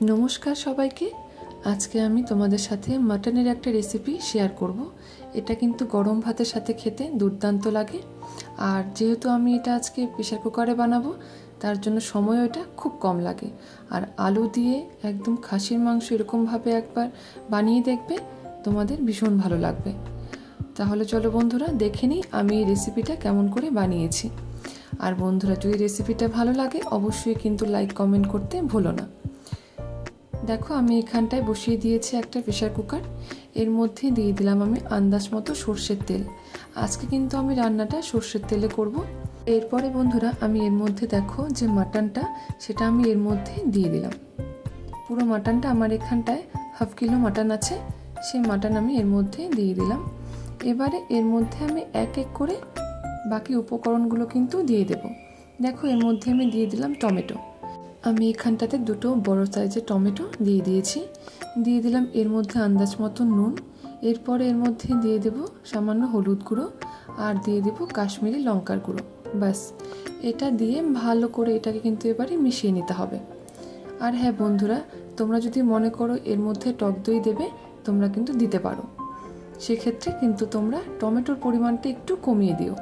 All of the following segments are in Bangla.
নমস্কার সবাইকে। আজকে আমি তোমাদের সাথে মাটনের একটা রেসিপি শেয়ার করব। এটা কিন্তু গরম ভাতের সাথে খেতে দুর্দান্ত লাগে। আর যেহেতু আমি এটা আজকে প্রেসার কুকারে বানাবো, তার জন্য সময় এটা খুব কম লাগে। আর আলু দিয়ে একদম খাসির মাংস এরকমভাবে একবার বানিয়ে দেখবে, তোমাদের ভীষণ ভালো লাগবে। তাহলে চলো বন্ধুরা, দেখে নিই আমি এই রেসিপিটা কেমন করে বানিয়েছি। আর বন্ধুরা, যদি রেসিপিটা ভালো লাগে অবশ্যই কিন্তু লাইক কমেন্ট করতে ভুলো না। দেখো, আমি এখানটায় বসিয়ে দিয়েছি একটা প্রেসার কুকার। এর মধ্যে দিয়ে দিলাম আমি আন্দাজ মতো সর্ষের তেল। আজকে কিন্তু আমি রান্নাটা সর্ষের তেলে করব। এরপরে বন্ধুরা, আমি এর মধ্যে দেখো যে মাটনটা, সেটা আমি এর মধ্যে দিয়ে দিলাম। পুরো মাটনটা আমার এখানটায় হাফ কিলো মাটন আছে, সেই মাটন আমি এর মধ্যে দিয়ে দিলাম। এবারে এর মধ্যে আমি এক এক করে বাকি উপকরণগুলো কিন্তু দিয়ে দেব। দেখো, এর মধ্যে আমি দিয়ে দিলাম টমেটো। আমি এখানটাতে দুটো বড় সাইজের টমেটো দিয়ে দিয়েছি। দিয়ে দিলাম এর মধ্যে আন্দাজ মতো নুন। এরপরে এর মধ্যে দিয়ে দেব সামান্য হলুদ গুঁড়ো, আর দিয়ে দেব কাশ্মীরি লঙ্কার গুঁড়ো। ব্যাস, এটা দিয়ে ভালো করে এটাকে কিন্তু এবারে মিশিয়ে নিতে হবে। আর হ্যাঁ বন্ধুরা, তোমরা যদি মনে করো এর মধ্যে টক দই দেবে, তোমরা কিন্তু দিতে পারো। সেক্ষেত্রে কিন্তু তোমরা টমেটোর পরিমাণটা একটু কমিয়ে দিও।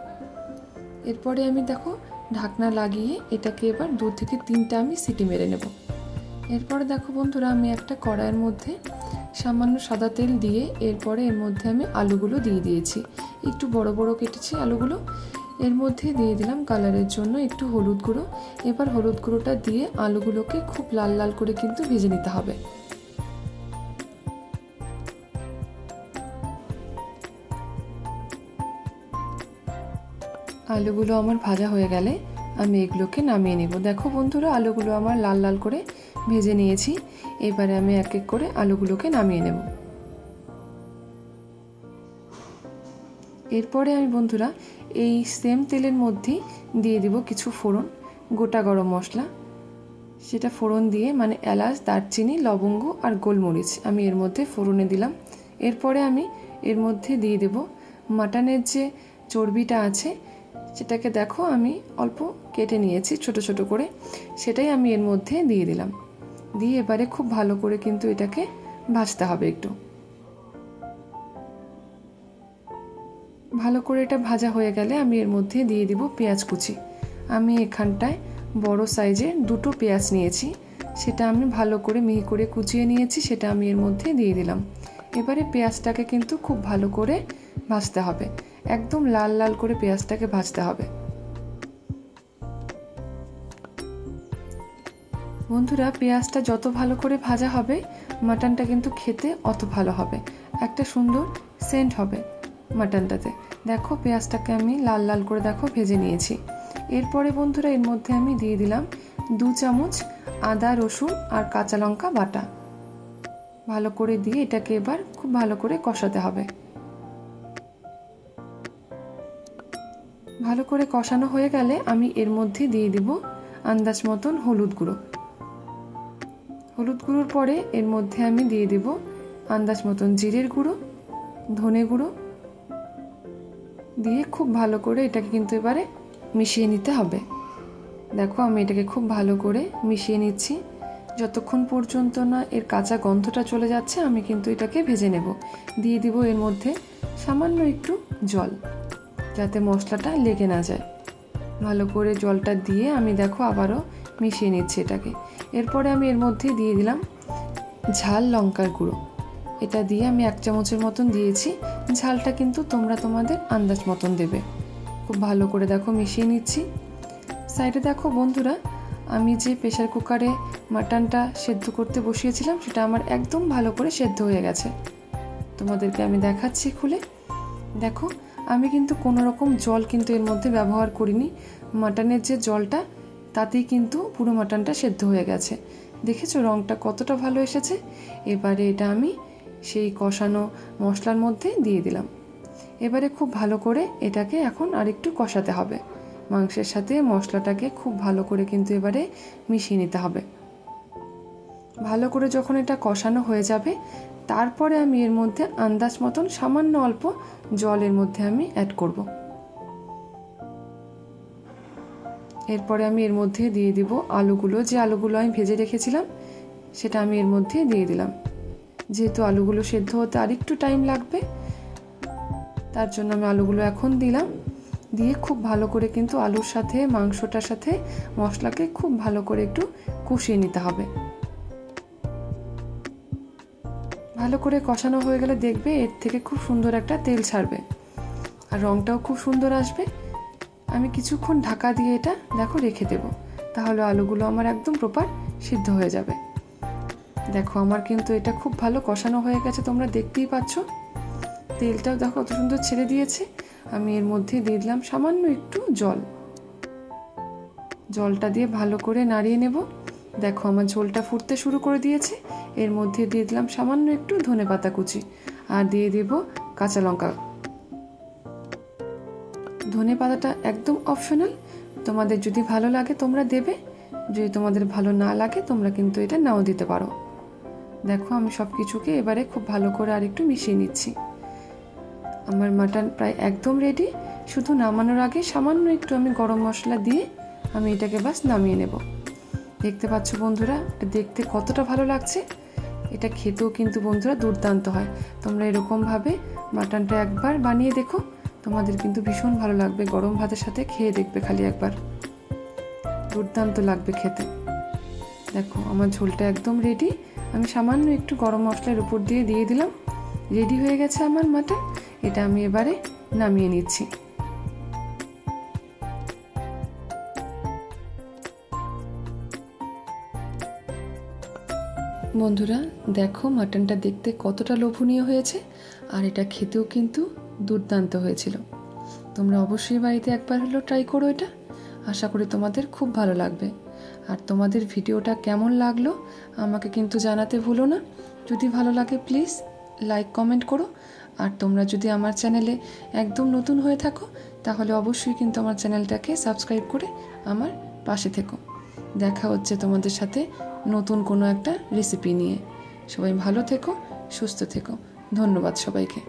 এরপরে আমি দেখো ঢাকনা লাগিয়ে এটাকে এবার 2 থেকে 3টা আমি সিটি মেরে নেব। এরপরে দেখো বন্ধুরা, আমি একটা কড়াইয়ের মধ্যে সামান্য সাদা তেল দিয়ে এরপরে এর মধ্যে আমি আলুগুলো দিয়ে দিয়েছি। একটু বড় বড় কেটেছি আলুগুলো। এর মধ্যে দিয়ে দিলাম কালারের জন্য একটু হলুদ গুঁড়ো। এবার হলুদ গুঁড়োটা দিয়ে আলুগুলোকে খুব লাল লাল করে কিন্তু ভেজে নিতে হবে। আলুগুলো আমার ভাজা হয়ে গেলে আমি এগুলোকে নামিয়ে নেব। দেখো বন্ধুরা, আলুগুলো আমার লাল লাল করে ভেজে নিয়েছি। এবারে আমি এক এক করে আলুগুলোকে নামিয়ে নেব। এরপরে আমি বন্ধুরা এই সেম তেলের মধ্যেই দিয়ে দিব কিছু ফোড়ন, গোটা গরম মশলা। সেটা ফোড়ন দিয়ে মানে এলাচ, দারচিনি, লবঙ্গ আর গোলমরিচ আমি এর মধ্যে ফোড়নে দিলাম। এরপরে আমি এর মধ্যে দিয়ে দেব মাটনের যে চর্বিটা আছে, সেটাকে দেখো আমি অল্প কেটে নিয়েছি ছোট ছোট করে, সেটাই আমি এর মধ্যে দিয়ে দিলাম। দিয়ে এবারে খুব ভালো করে কিন্তু এটাকে ভাজতে হবে। একটু ভালো করে এটা ভাজা হয়ে গেলে আমি এর মধ্যে দিয়ে দিব পেঁয়াজ কুচি। আমি এখানটায় বড় সাইজের 2টো পেঁয়াজ নিয়েছি, সেটা আমি ভালো করে মিহি করে কুচিয়ে নিয়েছি, সেটা আমি এর মধ্যে দিয়ে দিলাম। এবারে পেঁয়াজটাকে কিন্তু খুব ভালো করে ভাজতে হবে, একদম লাল লাল করে পেঁয়াজটাকে ভাজতে হবে। বন্ধুরা, পেঁয়াজটা যত ভালো করে ভাজা হবে মাটনটা কিন্তু খেতে অত ভালো হবে, একটা সুন্দর সেন্ট হবে মাটনটাতে। দেখো পেঁয়াজটাকে আমি লাল লাল করে দেখো ভেজে নিয়েছি। এরপরে বন্ধুরা এর মধ্যে আমি দিয়ে দিলাম 2 চামচ আদা, রসুন আর কাঁচা লঙ্কা বাটা। ভালো করে দিয়ে এটাকে এবার খুব ভালো করে কষাতে হবে। ভালো করে কষানো হয়ে গেলে আমি এর মধ্যে দিয়ে দিব আন্দাজ মতন হলুদ গুঁড়ো। হলুদ গুঁড়োর পরে এর মধ্যে আমি দিয়ে দিব আন্দাজ মতন জিরের গুঁড়ো, ধনে গুঁড়ো দিয়ে খুব ভালো করে এটাকে কিন্তু এবারে মিশিয়ে নিতে হবে। দেখো আমি এটাকে খুব ভালো করে মিশিয়ে নিচ্ছি। যতক্ষণ পর্যন্ত না এর কাঁচা গন্ধটা চলে যাচ্ছে আমি কিন্তু এটাকে ভেজে নেব। দিয়ে দিব এর মধ্যে সামান্য একটু জল, যাতে মশলাটা লেগে না যায়। ভালো করে জলটা দিয়ে আমি দেখো আবারও মিশিয়ে নিচ্ছি এটাকে। এরপরে আমি এর মধ্যে দিয়ে দিলাম ঝাল লঙ্কার গুঁড়ো। এটা দিয়ে আমি 1 চামচের মতন দিয়েছি। ঝালটা কিন্তু তোমরা তোমাদের আন্দাজ মতন দেবে। খুব ভালো করে দেখো মিশিয়ে নিচ্ছি। সাইডে দেখো বন্ধুরা, আমি যে প্রেসার কুকারে মাটনটা সেদ্ধ করতে বসিয়েছিলাম সেটা আমার একদম ভালো করে সেদ্ধ হয়ে গেছে। তোমাদেরকে আমি দেখাচ্ছি খুলে। দেখো আমি কিন্তু কোনো রকম জল কিন্তু এর মধ্যে ব্যবহার করিনি। মাটনের যে জলটা, তাতেই কিন্তু পুরো মাটনটা সেদ্ধ হয়ে গেছে। দেখেছো রঙটা কতটা ভালো এসেছে। এবারে এটা আমি সেই কষানো মশলার মধ্যে দিয়ে দিলাম। এবারে খুব ভালো করে এটাকে এখন আরেকটু কষাতে হবে। মাংসের সাথে মশলাটাকে খুব ভালো করে কিন্তু এবারে মিশিয়ে নিতে হবে। ভালো করে যখন এটা কষানো হয়ে যাবে, তারপরে আমি এর মধ্যে আন্দাজ মতন সামান্য অল্প জলের মধ্যে আমি অ্যাড করব। এরপরে আমি এর মধ্যে দিয়ে দিব আলুগুলো, যে আলুগুলো আমি ভেজে রেখেছিলাম সেটা আমি এর মধ্যে দিয়ে দিলাম। যেহেতু আলুগুলো সেদ্ধ হতে আরেকটু টাইম লাগবে, তার জন্য আমি আলুগুলো এখন দিলাম। দিয়ে খুব ভালো করে কিন্তু আলুর সাথে মাংসটার সাথে মশলাকে খুব ভালো করে একটু কষিয়ে নিতে হবে। ভালো করে কষানো হয়ে গেলে দেখবে এর থেকে খুব সুন্দর একটা তেল ছাড়বে আর রঙটাও খুব সুন্দর আসবে। আমি কিছুক্ষণ ঢাকা দিয়ে এটা দেখো রেখে দেব, তাহলে আলুগুলো আমার একদম প্রপার সিদ্ধ হয়ে যাবে। দেখো আমার কিন্তু এটা খুব ভালো কষানো হয়ে গেছে, তোমরা দেখতেই পাচ্ছ। তেলটাও দেখো কত সুন্দর ছেড়ে দিয়েছে। আমি এর মধ্যে দিয়ে দিলাম সামান্য একটু জল। জলটা দিয়ে ভালো করে নাড়িয়ে নেব। দেখো আমার ঝোলটা ফুটতে শুরু করে দিয়েছে। এর মধ্যে দিয়ে দিলাম সামান্য একটু ধনেপাতা কুচি আর দিয়ে দেব কাঁচা লঙ্কা। ধনেপাতাটা একদম অপশনাল, তোমাদের যদি ভালো লাগে তোমরা দেবে, যদি তোমাদের ভালো না লাগে তোমরা কিন্তু এটা নাও দিতে পারো। দেখো আমি সব কিছুকে এবারে খুব ভালো করে আর একটু মিশিয়ে নিচ্ছি। আমার মাটন প্রায় একদম রেডি। শুধু নামানোর আগে সামান্য একটু আমি গরম মশলা দিয়ে আমি এটাকে বাস নামিয়ে নেব। দেখতে পাচ্ছ বন্ধুরা, এটা দেখতে কতটা ভালো লাগছে। এটা খেতেও কিন্তু বন্ধুরা দুর্দান্ত হয়। তোমরা এরকমভাবে মাটনটা একবার বানিয়ে দেখো, তোমাদের কিন্তু ভীষণ ভালো লাগবে। গরম ভাতের সাথে খেয়ে দেখবে খালি একবার, দুর্দান্ত লাগবে খেতে। দেখো আমার ঝোলটা একদম রেডি। আমি সামান্য একটু গরম মশলার উপর দিয়ে দিলাম। রেডি হয়ে গেছে আমার মাটন। এটা আমি এবারে নামিয়ে নিচ্ছি। বন্ধুরা দেখো মাটনটা দেখতে কতটা লোভনীয় হয়েছে আর এটা খেতেও কিন্তু দুর্দান্ত হয়েছিল। তোমরা অবশ্যই বাড়িতে একবার হলেও ট্রাই করো এটা। আশা করি তোমাদের খুব ভালো লাগবে। আর তোমাদের ভিডিওটা কেমন লাগলো আমাকে কিন্তু জানাতে ভুলো না। যদি ভালো লাগে প্লিজ লাইক কমেন্ট করো। আর তোমরা যদি আমার চ্যানেলে একদম নতুন হয়ে থাকো তাহলে অবশ্যই কিন্তু আমার চ্যানেলটাকে সাবস্ক্রাইব করে আমার পাশে থেকো। দেখা হচ্ছে তোমাদের সাথে নতুন কোনো একটা রেসিপি নিয়ে। সবাই ভালো থেকো, সুস্থ থেকো। ধন্যবাদ সবাইকে।